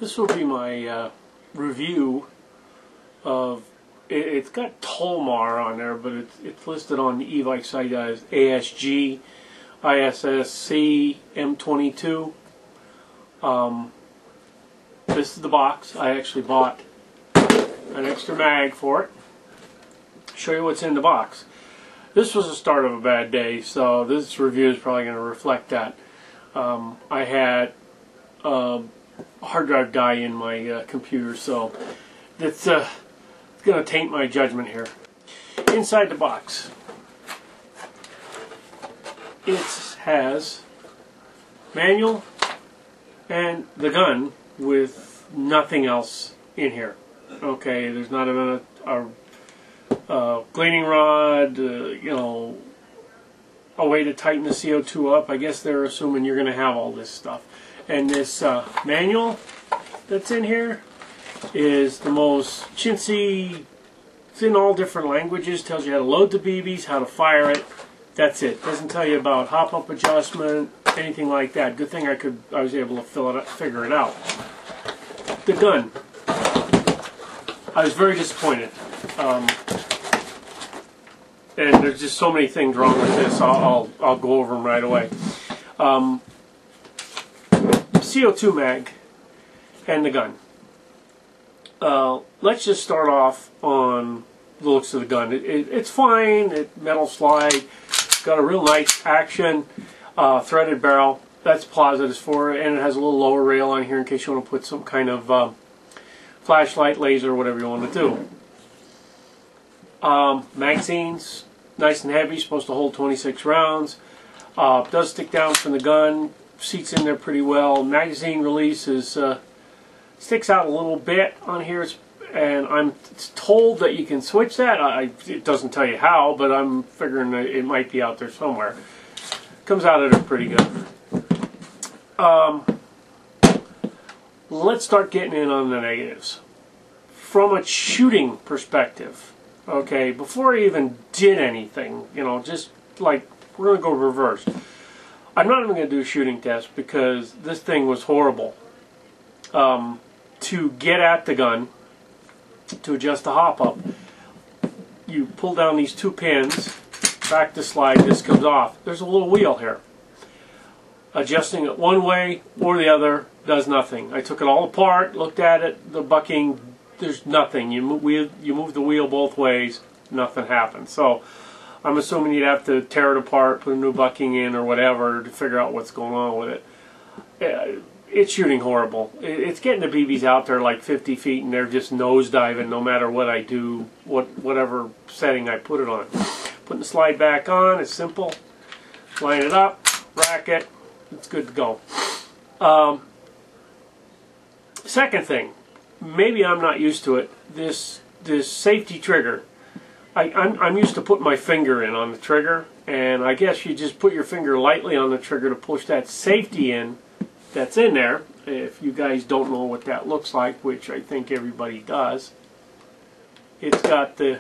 This will be my review of, it's got Tolmar on there, but it's listed on the e-bike site as ASG, ISSC, M22. This is the box. I actually bought an extra mag for it. Show you what's in the box. This was the start of a bad day, so this review is probably going to reflect that. I had a hard drive die in my computer, so it's going to taint my judgment here. Inside the box, it has manual and the gun with nothing else in here. Okay, there's not even a cleaning rod, you know, a way to tighten the CO2 up. I guess they're assuming you're going to have all this stuff. And this manual that's in here is the most chintzy. It's in all different languages. Tells you how to load the BBs, how to fire it. That's it. Doesn't tell you about hop-up adjustment, anything like that. Good thing I was able to figure it out. The gun. I was very disappointed. And there's just so many things wrong with this. I'll go over them right away. CO2 mag and the gun. Let's just start off on the looks of the gun. It's fine. Metal slide. Got a real nice action. Threaded barrel. That's positives for it. And it has a little lower rail on here in case you want to put some kind of flashlight, laser, whatever you want to do. Magazines. Nice and heavy, supposed to hold 26 rounds. Does stick down from the gun. Seats in there pretty well. Magazine release is sticks out a little bit on here, and I'm told that you can switch that. It doesn't tell you how, but I'm figuring that it might be out there somewhere. Comes out of it pretty good. Let's start getting in on the negatives. From a shooting perspective, okay, before I even did anything, you know, just like, we're going to go reverse. I'm not even going to do a shooting test because this thing was horrible. To get at the gun, to adjust the hop-up, you pull down these two pins, back to slide, this comes off. There's a little wheel here. Adjusting it one way or the other does nothing. I took it all apart, looked at it, the bucking, there's nothing. You move the wheel both ways, nothing happens. So I'm assuming you'd have to tear it apart, put a new bucking in or whatever to figure out what's going on with it. It's shooting horrible. It's getting the BBs out there like 50 feet and they're just nosediving no matter what I do, whatever setting I put it on. Putting the slide back on, it's simple. Line it up, rack it, it's good to go. Second thing, maybe I'm not used to it, this safety trigger. I'm used to putting my finger in on the trigger, and I guess you just put your finger lightly on the trigger to push that safety in that's in there. If you guys don't know what that looks like, which I think everybody does, it's got the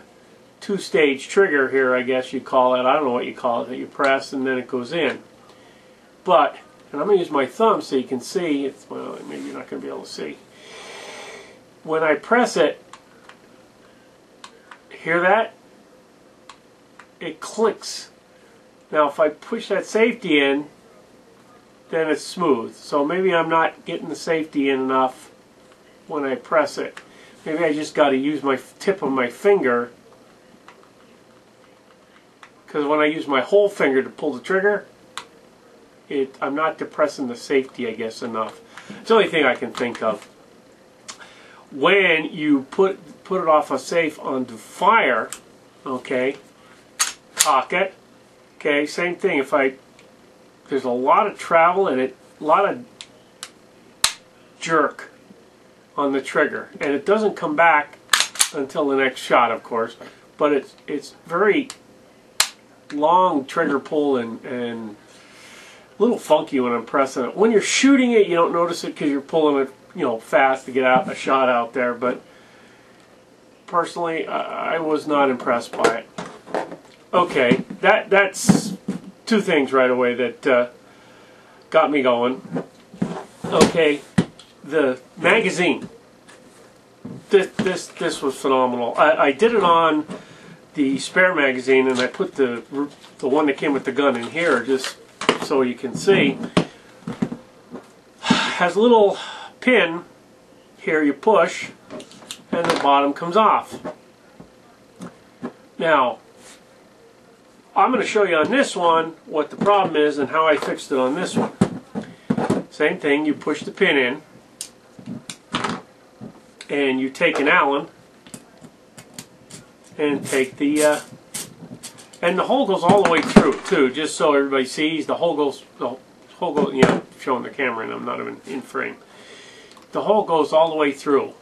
two-stage trigger here, I guess you call it. I don't know what you call it, that you press and then it goes in. But, and I'm going to use my thumb so you can see, well, maybe you're not going to be able to see. When I press it, hear that? It clicks. Now if I push that safety in, then it's smooth. So maybe I'm not getting the safety in enough when I press it. Maybe I just got to use my tip of my finger, because when I use my whole finger to pull the trigger, I'm not depressing the safety, I guess, enough. It's the only thing I can think of. When you put it off a safe onto fire, okay, cock it, okay, same thing. There's a lot of travel and a lot of jerk on the trigger, and it doesn't come back until the next shot, of course, but it's very long trigger pull and a little funky when I'm pressing it. When you're shooting it, you don't notice it because you're pulling it, you know, fast to get a shot out there, but personally, I was not impressed by it. Okay, that's two things right away that got me going. Okay, the magazine. This was phenomenal. I did it on the spare magazine, and I put the one that came with the gun in here just so you can see. Has a little pin here you push, and the bottom comes off. Now, I'm going to show you on this one what the problem is and how I fixed it on this one. Same thing, you push the pin in, and you take an Allen and take the and the hole goes all the way through too, just so everybody sees. The hole goes, you know, showing the camera, and I'm not even in frame. The hole goes all the way through.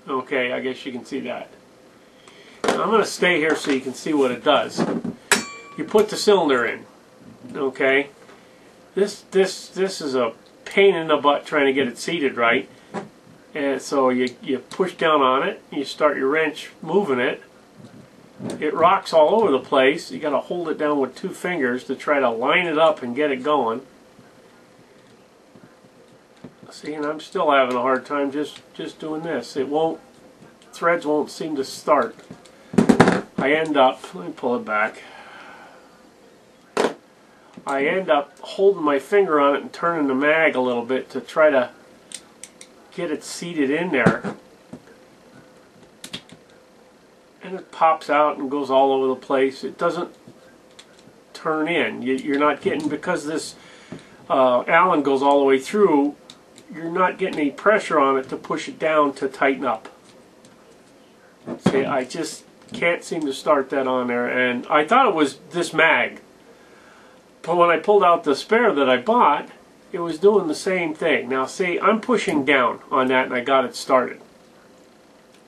Okay, I guess you can see that. Now, I'm going to stay here so you can see what it does. You put the cylinder in. Okay, this is a pain in the butt trying to get it seated right. And so you push down on it, you start your wrench moving it. It rocks all over the place. You got to hold it down with 2 fingers to try to line it up and get it going. See, and I'm still having a hard time just doing this. It won't, threads won't seem to start. I end up, let me pull it back. I end up holding my finger on it and turning the mag a little bit to try to get it seated in there, and it pops out and goes all over the place. It doesn't turn in. You're not getting, because this Allen goes all the way through, you're not getting any pressure on it to push it down to tighten up. See, I just can't seem to start that on there, and I thought it was this mag, but when I pulled out the spare that I bought, it was doing the same thing. Now see, I'm pushing down on that and I got it started.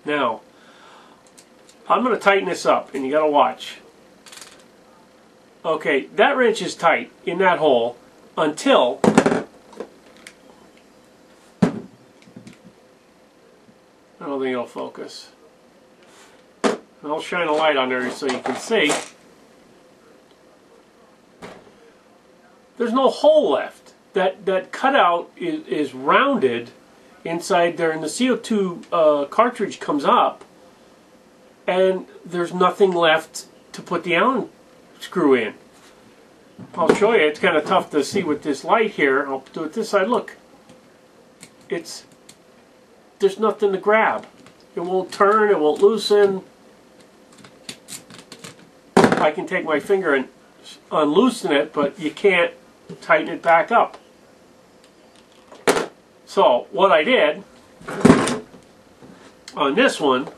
Now, I'm going to tighten this up, and you got to watch. Okay, that wrench is tight in that hole until I don't think it'll focus. I'll shine a light on there so you can see. There's no hole left. That cutout is rounded inside there, and the CO2 cartridge comes up, and there's nothing left to put the Allen screw in. I'll show you. It's kind of tough to see with this light here. I'll do it this side. Look, there's nothing to grab. It won't turn. It won't loosen. I can take my finger and unloosen it, but you can't tighten it back up. So what I did on this one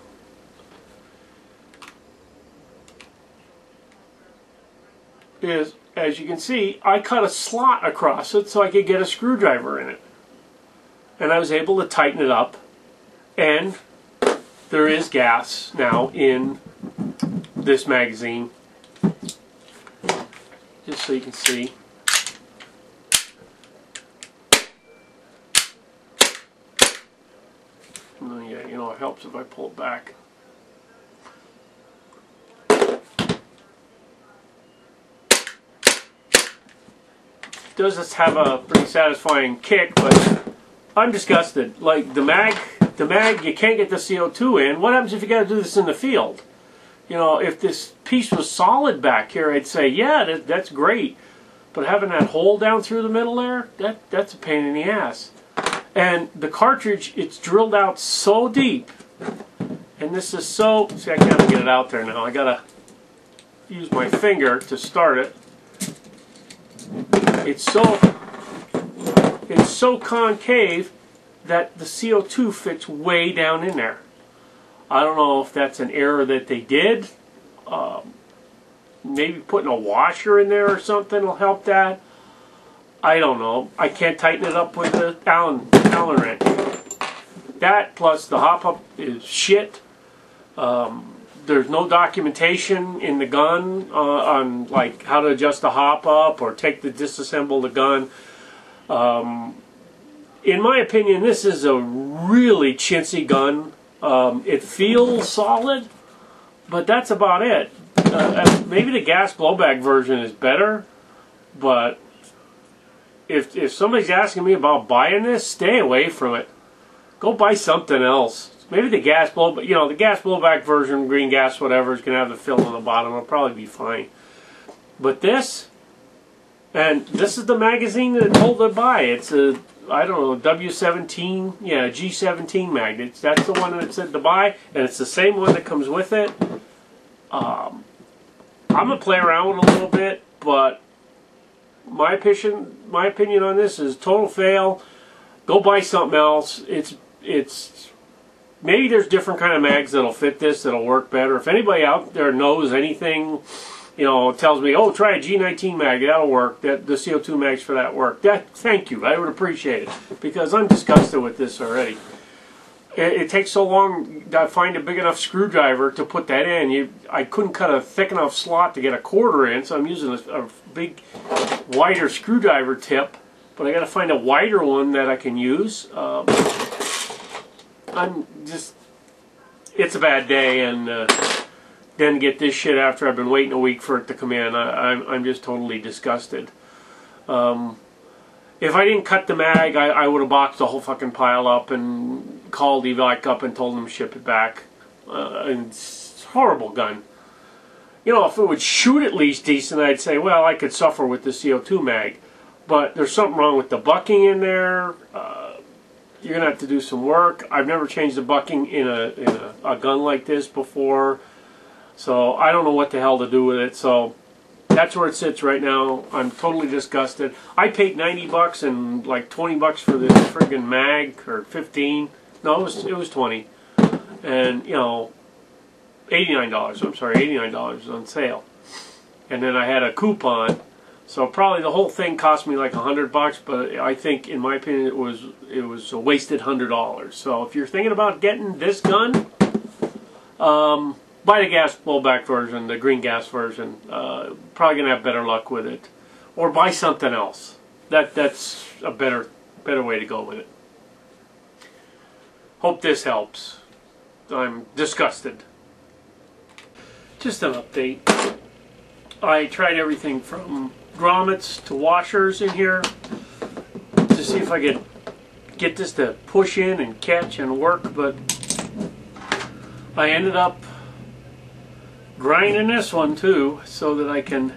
is, as you can see, I cut a slot across it so I could get a screwdriver in it. And I was able to tighten it up, and there is gas now in this magazine, just so you can see. Yeah, you know, it helps if I pull it back. Does this have a pretty satisfying kick, but I'm disgusted. Like the mag, you can't get the CO2 in. What happens if you got to do this in the field? You know, if this piece was solid back here, I'd say, yeah, that's great. But having that hole down through the middle there, that's a pain in the ass. And the cartridge, it's drilled out so deep. And this is so, see, I can't get it out there now. I gotta use my finger to start it. It's so concave that the CO2 fits way down in there. I don't know if that's an error that they did. Maybe putting a washer in there or something will help that. I don't know. I can't tighten it up with the Allen wrench. That plus the hop-up is shit. There's no documentation in the gun on like how to adjust the hop-up or disassemble the gun. In my opinion, this is a really chintzy gun. It feels solid, but that's about it. Maybe the gas blowback version is better, but if somebody's asking me about buying this, stay away from it. Go buy something else. Maybe the gas blow, but you know, the gas blowback version, green gas, whatever, is gonna have the fill on the bottom. It'll probably be fine. But this, and this is the magazine that told to buy. It's a, I don't know, W17, yeah, G17 mag. That's the one that said to buy, and it's the same one that comes with it. I'm gonna play around with it a little bit, but my opinion on this is total fail. Go buy something else. It's maybe there's different kind of mags that'll fit this, that'll work better. If anybody out there knows anything, you know, tells me, oh, try a G19 mag, that'll work. That the CO2 mags for that work. Thank you. I would appreciate it, because I'm disgusted with this already. It takes so long to find a big enough screwdriver to put that in. I couldn't cut a thick enough slot to get a quarter in, so I'm using a big, wider screwdriver tip. But I got to find a wider one that I can use. It's a bad day, and then get this shit after I've been waiting a week for it to come in. I'm just totally disgusted. If I didn't cut the mag, I would have boxed the whole fucking pile up and called Evac up and told them to ship it back. And it's a horrible gun. You know, if it would shoot at least decent, I'd say, well, I could suffer with the CO2 mag. But there's something wrong with the bucking in there. You're going to have to do some work. I've never changed the bucking in a gun like this before. So I don't know what the hell to do with it. So that's where it sits right now. I'm totally disgusted. I paid 90 bucks and like 20 bucks for this friggin' mag, or 15. No, it was 20. And, you know, $89. I'm sorry, $89 on sale. And then I had a coupon. So probably the whole thing cost me like 100 bucks, but I think, in my opinion, it was a wasted $100. So if you're thinking about getting this gun, buy the gas blowback version, the green gas version. Probably gonna have better luck with it, or buy something else. That's a better way to go with it. Hope this helps. I'm disgusted. Just an update. I tried everything from grommets to washers in here to see if I could get this to push in and catch and work, but I ended up grinding this one too so that I can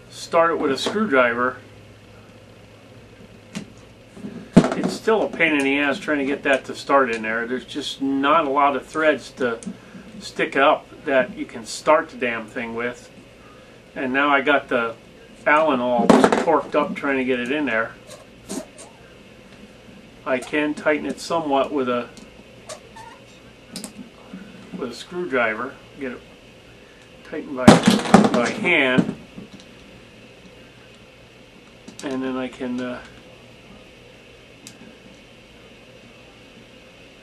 start it with a screwdriver. It's still a pain in the ass trying to get that to start in there. There's just not a lot of threads to stick up that you can start the damn thing with. And now I got the Allen all torqued up trying to get it in there. I can tighten it somewhat with a screwdriver. Get it tightened by hand, and then I can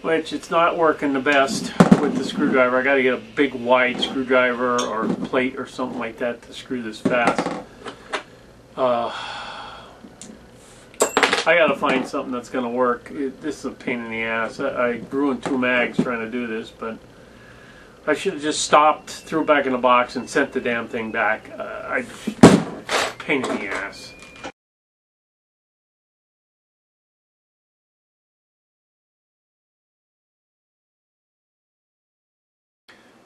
which it's not working the best with the screwdriver. I got to get a big wide screwdriver or plate or something like that to screw this fast. I got to find something that's going to work. This is a pain in the ass. I ruined 2 mags trying to do this, but I should have just stopped, threw it back in the box, and sent the damn thing back. Pain in the ass.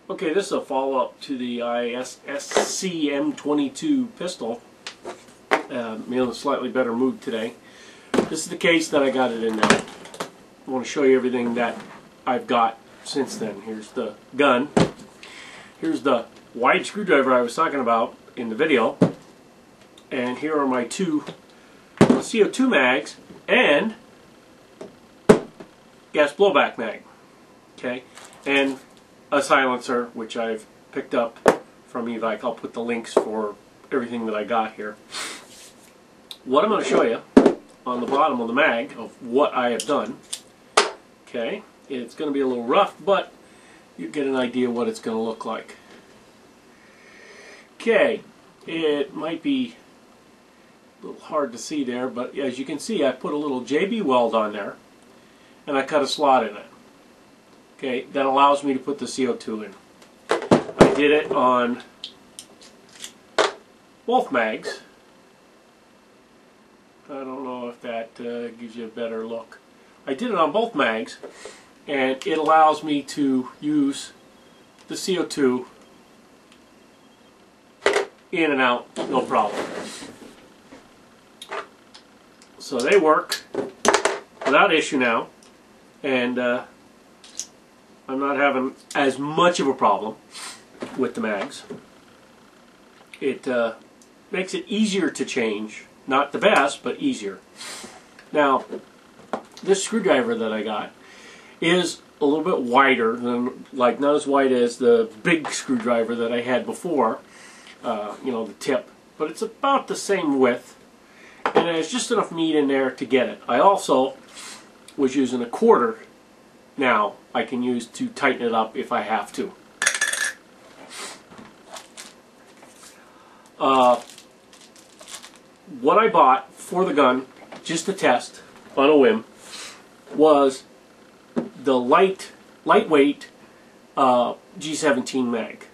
Okay, this is a follow-up to the ISSC M22 pistol. I'm in a slightly better mood today. This is the case that I got it in now. I want to show you everything that I've got since then. Here's the gun. Here's the wide screwdriver I was talking about in the video. And here are my 2 CO2 mags and gas blowback mag. Okay, and a silencer, which I've picked up from Evac. I'll put the links for everything that I got here. What I'm going to show you on the bottom of the mag of what I have done. Okay, it's going to be a little rough, but you get an idea what it's going to look like. Okay, it might be a little hard to see there, but as you can see, I put a little JB weld on there, and I cut a slot in it. Okay, that allows me to put the CO2 in. I did it on both mags. I don't know if that gives you a better look. I did it on both mags, and it allows me to use the CO2 in and out, no problem. So they work without issue now, and I'm not having as much of a problem with the mags. It makes it easier to change. Not the best, but easier. Now, this screwdriver that I got is a little bit wider than, like, not as wide as the big screwdriver that I had before, you know, the tip, but it's about the same width, and there's just enough meat in there to get it. I also was using a quarter. Now I can use to tighten it up if I have to. What I bought for the gun, just to test on a whim, was the lightweight G17 mag.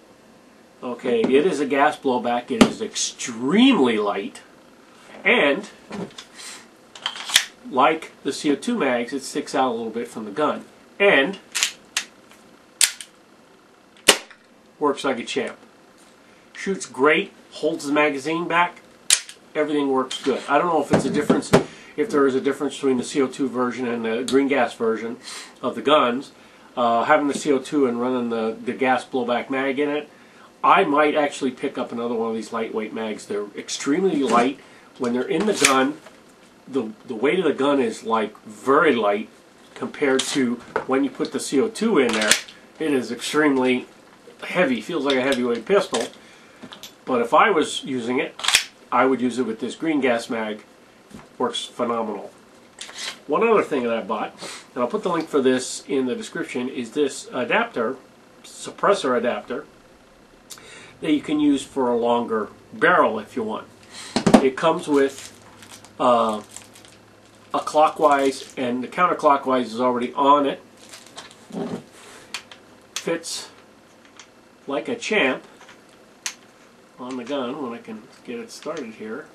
Okay, it is a gas blowback. It is extremely light, and like the CO2 mags, it sticks out a little bit from the gun, and works like a champ. Shoots great, holds the magazine back. Everything works good. I don't know if it's a difference, if there is a difference between the CO2 version and the green gas version of the guns. Having the CO2 and running the gas blowback mag in it, I might actually pick up another one of these lightweight mags. They're extremely light. When they're in the gun, the weight of the gun is like very light compared to when you put the CO2 in there. It is extremely heavy. Feels like a heavyweight pistol. But if I was using it, I would use it with this green gas mag. Works phenomenal. One other thing that I bought, and I'll put the link for this in the description, is this adapter, suppressor adapter, that you can use for a longer barrel if you want. It comes with a clockwise, and the counterclockwise is already on it. Fits like a champ on the gun when I can get it started here.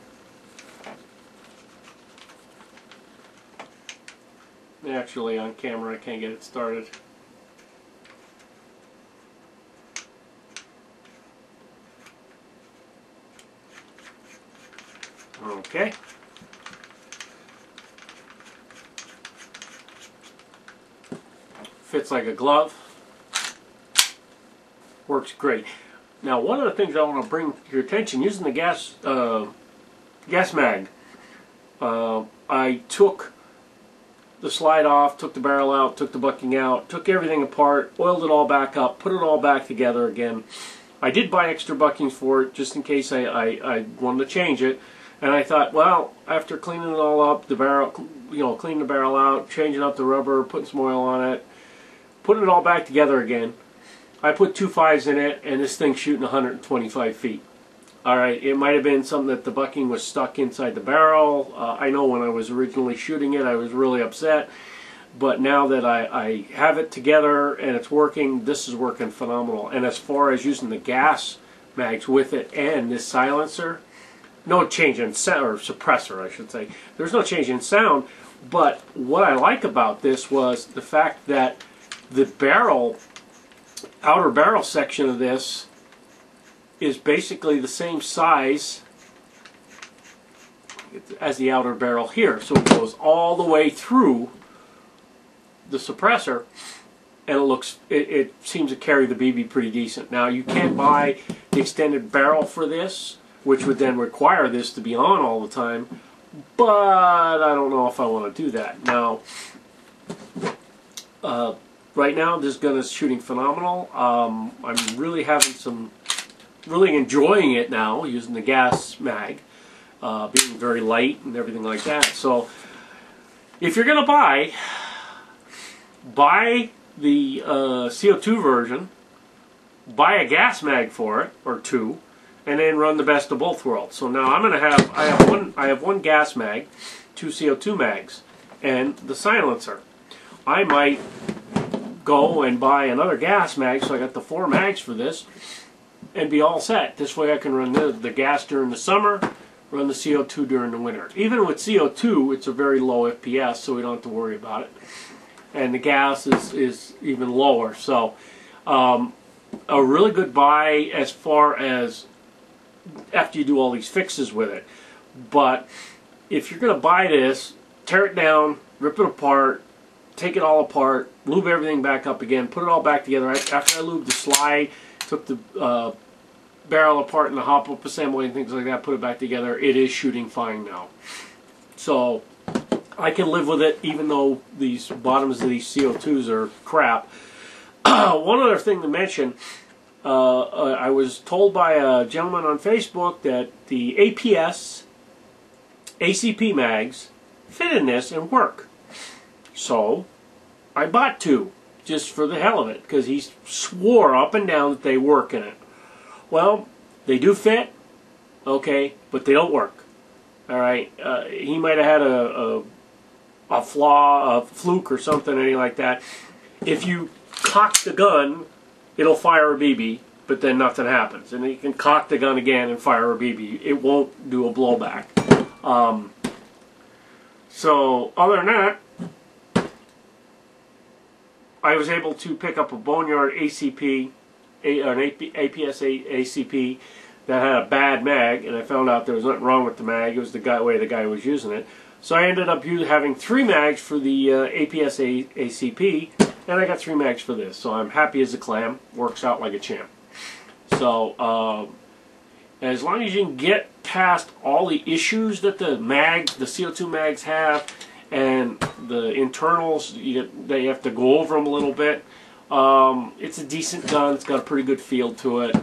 Actually, on camera I can't get it started. Okay. Fits like a glove. Works great. Now, one of the things I want to bring to your attention, using the gas mag, I took the slide off, took the barrel out, took the bucking out, took everything apart, oiled it all back up, put it all back together again. I did buy extra buckings for it just in case I wanted to change it, and I thought, well, after cleaning it all up, the barrel, you know, cleaning the barrel out, changing up the rubber, putting some oil on it, putting it all back together again, I put 2 5s in it, and this thing's shooting 125 feet. Alright, it might have been something that the bucking was stuck inside the barrel. I know when I was originally shooting it, I was really upset. But now that I have it together and it's working, this is working phenomenal. And as far as using the gas mags with it and this silencer, no change in sound, or suppressor I should say. There's no change in sound, but what I like about this was the fact that the barrel, outer barrel section of this is basically the same size as the outer barrel here. So it goes all the way through the suppressor, and it seems to carry the BB pretty decent. Now, you can't buy the extended barrel for this, which would then require this to be on all the time, but I don't know if I want to do that. Now, right now this gun is shooting phenomenal. I'm really really enjoying it now, using the gas mag, being very light and everything like that. So if you're going to buy the CO2 version, buy a gas mag for it, or two, and then run the best of both worlds. So now I have one gas mag, 2 CO2 mags, and the silencer. I might go and buy another gas mag, so I got the 4 mags for this, and be all set. This way I can run the gas during the summer, run the CO2 during the winter. Even with CO2, it's a very low FPS, so we don't have to worry about it. And the gas is even lower. So a really good buy as far as after you do all these fixes with it. But if you're going to buy this, tear it down, rip it apart, take it all apart, lube everything back up again, put it all back together. After I lubed the slide, took the barrel apart and the hop-up assembly and things like that, put it back together, it is shooting fine now. So I can live with it even though these bottoms of these CO2s are crap. One other thing to mention, I was told by a gentleman on Facebook that the APS ACP mags fit in this and work. So I bought two just for the hell of it because he swore up and down that they work in it. Well, they do fit, okay, but they don't work. All right, he might have had a flaw, a fluke or something, anything like that. If you cock the gun, it'll fire a BB, but then nothing happens. And you can cock the gun again and fire a BB. It won't do a blowback. So other than that, I was able to pick up a Boneyard ACP, an APS ACP that had a bad mag, and I found out there was nothing wrong with the mag. It was the way the guy was using it. So I ended up having 3 mags for the APS ACP, and I got 3 mags for this. So I'm happy as a clam. Works out like a champ. So as long as you can get past all the issues that the CO2 mags have, and the internals, they have to go over them a little bit. It's a decent gun. It's got a pretty good feel to it.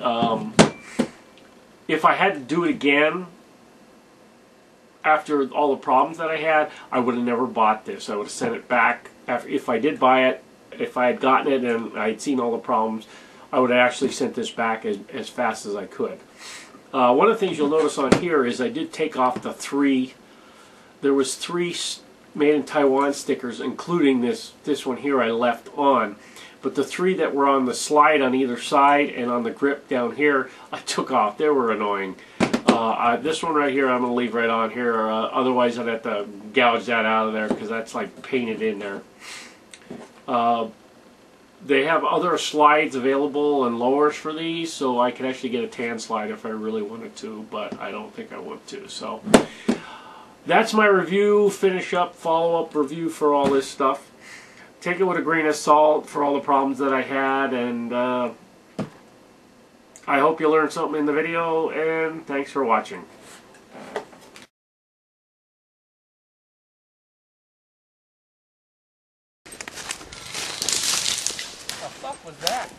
If I had to do it again after all the problems that I had, I would have never bought this. I would have sent it back. If I did buy it, if I had gotten it and I had seen all the problems, I would have actually sent this back as fast as I could. One of the things you'll notice on here is I did take off the 3. There was 3 made in Taiwan stickers, including this one here I left on. But the 3 that were on the slide on either side and on the grip down here, I took off. They were annoying. This one right here I'm going to leave right on here. Otherwise I'd have to gouge that out of there because that's like painted in there. They have other slides available and lowers for these, so I could actually get a tan slide if I really wanted to, but I don't think I want to. So that's my review, finish up, follow-up review for all this stuff. Take it with a grain of salt for all the problems that I had, and I hope you learned something in the video, and thanks for watching. What the fuck was that?